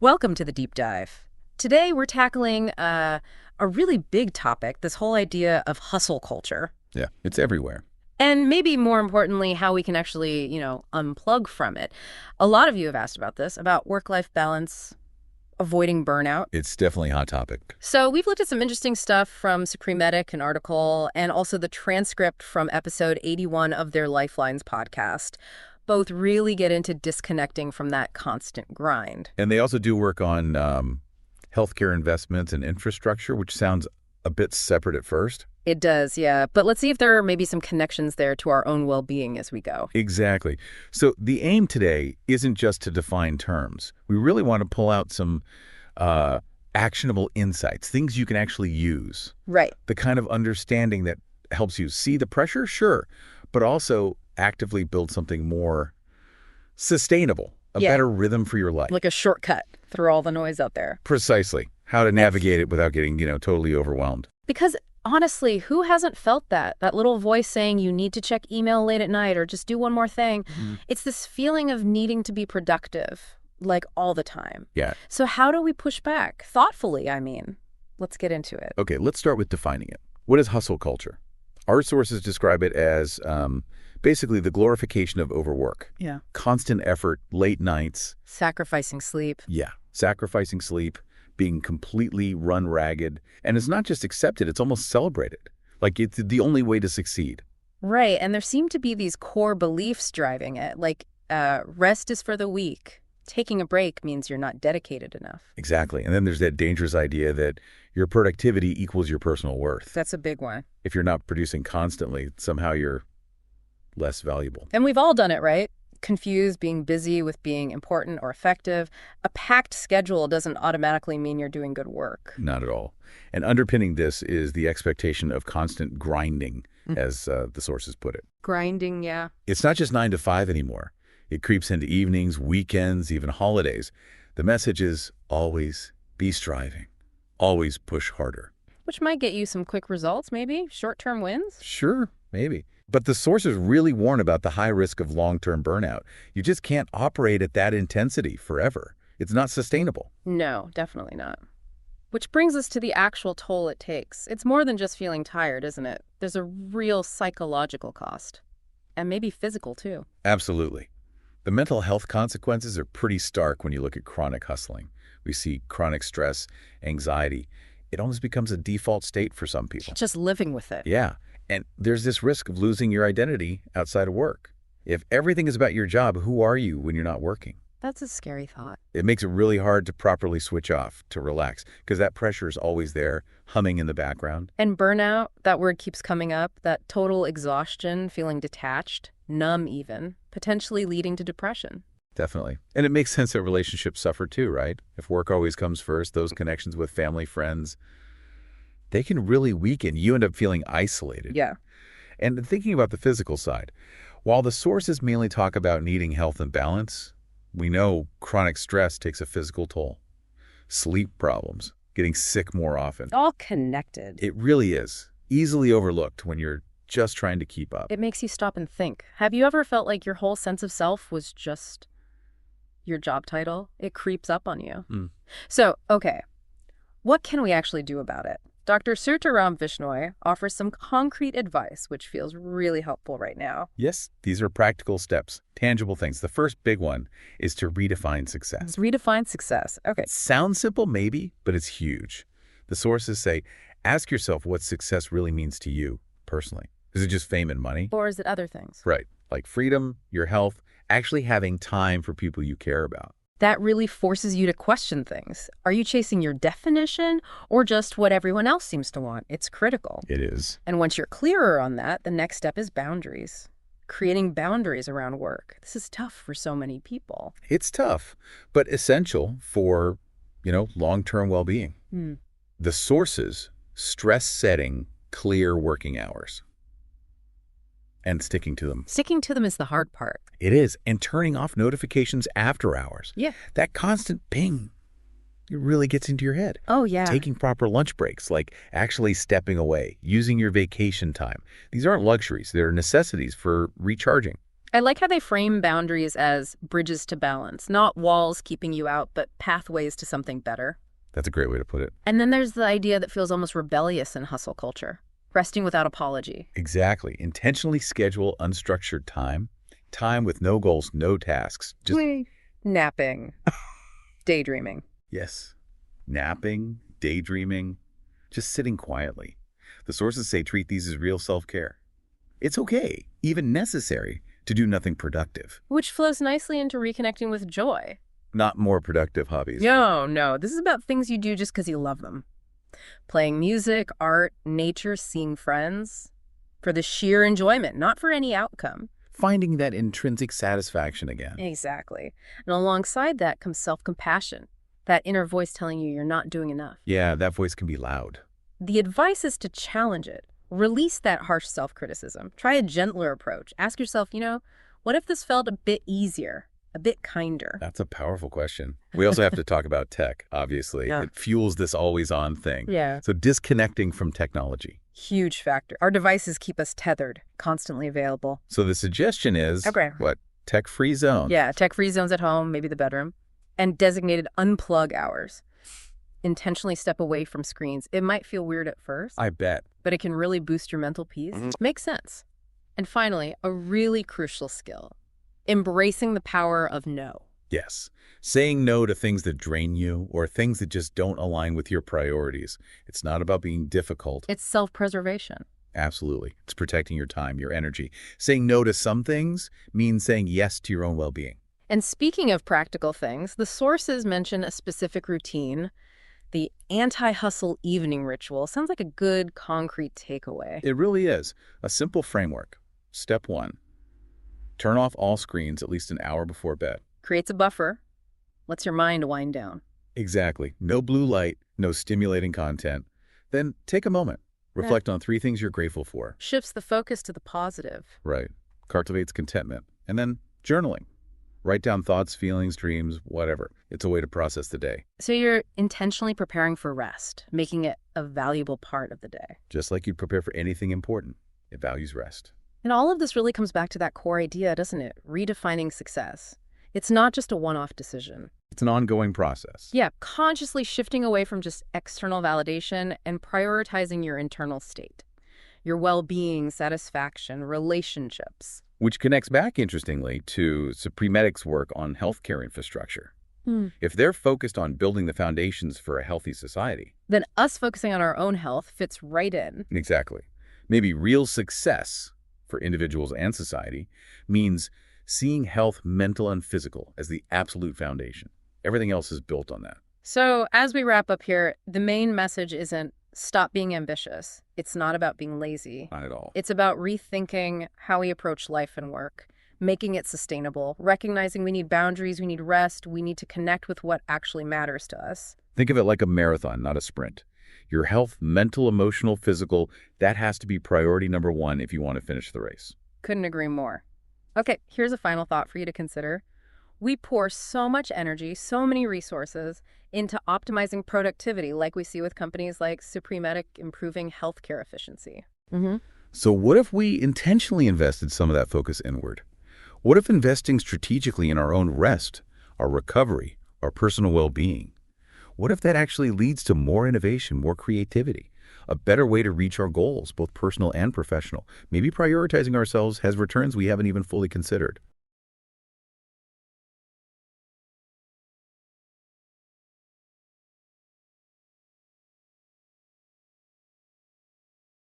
Welcome to the deep dive. Today we're tackling a really big topic, this whole idea of hustle culture. Yeah, it's everywhere. And maybe more importantly, how we can actually, unplug from it. A lot of you have asked about this, about work-life balance, avoiding burnout. It's definitely a hot topic. So we've looked at some interesting stuff from Supreme Medic, an article, and also the transcript from episode 81 of their Lifelines podcast. Both really get into disconnecting from that constant grind. And they also do work on healthcare investments and infrastructure, which sounds a bit separate at first. It does, yeah. But let's see if there are maybe some connections there to our own well-being as we go. Exactly. So the aim today isn't just to define terms. We really want to pull out some actionable insights, things you can actually use. Right. The kind of understanding that helps you see the pressure, sure, but also actively build something more sustainable, a better rhythm for your life. Like a shortcut through all the noise out there. Precisely. How to navigate it without getting, totally overwhelmed. Because honestly, who hasn't felt that? That little voice saying you need to check email late at night or just do one more thing. Mm-hmm. It's this feeling of needing to be productive, like all the time. Yeah. So how do we push back? Thoughtfully, I mean. Let's get into it. Okay, let's start with defining it. What is hustle culture? Our sources describe it as basically the glorification of overwork. Yeah. Constant effort, late nights. Sacrificing sleep. Yeah. Sacrificing sleep, being completely run ragged. And it's not just accepted, it's almost celebrated. Like it's the only way to succeed. Right. And there seem to be these core beliefs driving it, like rest is for the weak. Taking a break means you're not dedicated enough. Exactly. And then there's that dangerous idea that your productivity equals your personal worth. That's a big one. If you're not producing constantly, somehow you're less valuable. And we've all done it, right? Confuse being busy with being important or effective. A packed schedule doesn't automatically mean you're doing good work. Not at all. And underpinning this is the expectation of constant grinding, as the sources put it. Grinding, yeah. It's not just 9 to 5 anymore. It creeps into evenings, weekends, even holidays. The message is always be striving. Always push harder. Which might get you some quick results, maybe? Short-term wins? Sure, maybe. But the sources really warn about the high risk of long-term burnout. You just can't operate at that intensity forever. It's not sustainable. No, definitely not. Which brings us to the actual toll it takes. It's more than just feeling tired, isn't it? There's a real psychological cost. And maybe physical, too. Absolutely. The mental health consequences are pretty stark when you look at chronic hustling. We see chronic stress, anxiety. It almost becomes a default state for some people. Just living with it. Yeah. And there's this risk of losing your identity outside of work. If everything is about your job, who are you when you're not working? That's a scary thought. It makes it really hard to properly switch off, to relax, because that pressure is always there, humming in the background. And burnout, that word keeps coming up, that total exhaustion, feeling detached, numb even, potentially leading to depression. Definitely. And it makes sense that relationships suffer too, right? If work always comes first, those connections with family, friends, they can really weaken. You end up feeling isolated. Yeah. And thinking about the physical side, while the sources mainly talk about needing health and balance, we know chronic stress takes a physical toll. Sleep problems, getting sick more often. All connected. It really is. Easily overlooked when you're just trying to keep up. It makes you stop and think. Have you ever felt like your whole sense of self was just your job title? It creeps up on you. So, okay, what can we actually do about it? Dr. Surtaram Vishnoi offers some concrete advice, which feels really helpful right now. Yes, these are practical steps, tangible things. The first big one is to redefine success. Redefine success. Okay. Sounds simple, maybe, but it's huge. The sources say, ask yourself what success really means to you personally. Is it just fame and money? Or is it other things? Right, like freedom, your health, actually having time for people you care about. That really forces you to question things. Are you chasing your definition or just what everyone else seems to want? It's critical. It is. And once you're clearer on that, the next step is boundaries. Creating boundaries around work. This is tough for so many people. It's tough, but essential for, long-term well-being. The sources stress setting clear working hours. And sticking to them. Sticking to them is the hard part. It is. And turning off notifications after hours. Yeah. That constant ping, it really gets into your head. Oh, yeah. Taking proper lunch breaks, like actually stepping away, using your vacation time. These aren't luxuries. They're necessities for recharging. I like how they frame boundaries as bridges to balance, not walls keeping you out, but pathways to something better. That's a great way to put it. And then there's the idea that feels almost rebellious in hustle culture, resting without apology. Exactly. Intentionally schedule unstructured time, time with no goals, no tasks. Just Napping, daydreaming. Yes. Napping, daydreaming, just sitting quietly. The sources say treat these as real self-care. It's okay, even necessary, to do nothing productive. Which flows nicely into reconnecting with joy. Not more productive hobbies. No. This is about things you do just because you love them. Playing music, art, nature, seeing friends. For the sheer enjoyment, not for any outcome. Finding that intrinsic satisfaction again. Exactly. And alongside that comes self-compassion. That inner voice telling you you're not doing enough. Yeah, that voice can be loud. The advice is to challenge it. Release that harsh self-criticism. Try a gentler approach. Ask yourself, what if this felt a bit easier, a bit kinder? That's a powerful question. We also have to talk about tech, obviously. Yeah. It fuels this always-on thing. Yeah. So disconnecting from technology. Huge factor. Our devices keep us tethered, constantly available. So the suggestion is, Okay. what, tech-free zone? Yeah, tech-free zones at home, maybe the bedroom, and designated unplug hours. Intentionally step away from screens. It might feel weird at first, I bet. but it can really boost your mental peace. Makes sense. And finally, a really crucial skill, embracing the power of no. Yes. Saying no to things that drain you or things that just don't align with your priorities. It's not about being difficult. It's self-preservation. Absolutely. It's protecting your time, your energy. Saying no to some things means saying yes to your own well-being. And speaking of practical things, the sources mention a specific routine. The anti-hustle evening ritual sounds like a good, concrete takeaway. It really is. A simple framework. Step 1. Turn off all screens at least an hour before bed. Creates a buffer, lets your mind wind down. Exactly. No blue light, no stimulating content. Then take a moment. Reflect on 3 things you're grateful for. Shifts the focus to the positive. Right. Cultivates contentment. And then journaling. Write down thoughts, feelings, dreams, whatever. It's a way to process the day. So you're intentionally preparing for rest, making it a valuable part of the day. Just like you'd prepare for anything important. It values rest. And all of this really comes back to that core idea, doesn't it? Redefining success. It's not just a one-off decision. It's an ongoing process. Yeah, consciously shifting away from just external validation and prioritizing your internal state. Your well-being, satisfaction, relationships. Which connects back, interestingly, to Supremedic's work on healthcare infrastructure. If they're focused on building the foundations for a healthy society. Then us focusing on our own health fits right in. Exactly. Maybe real success for individuals and society means seeing health, mental and physical, as the absolute foundation. Everything else is built on that. So as we wrap up here, the main message isn't stop being ambitious. It's not about being lazy. Not at all. It's about rethinking how we approach life and work, making it sustainable, recognizing we need boundaries, we need rest, we need to connect with what actually matters to us. Think of it like a marathon, not a sprint. Your health, mental, emotional, physical, that has to be priority number 1 if you want to finish the race. Couldn't agree more. Okay, here's a final thought for you to consider. We pour so much energy, so many resources into optimizing productivity, like we see with companies like Supremedic improving healthcare efficiency. So what if we intentionally invested some of that focus inward? What if investing strategically in our own rest, our recovery, our personal well-being? What if that actually leads to more innovation, more creativity, a better way to reach our goals, both personal and professional? Maybe prioritizing ourselves has returns we haven't even fully considered.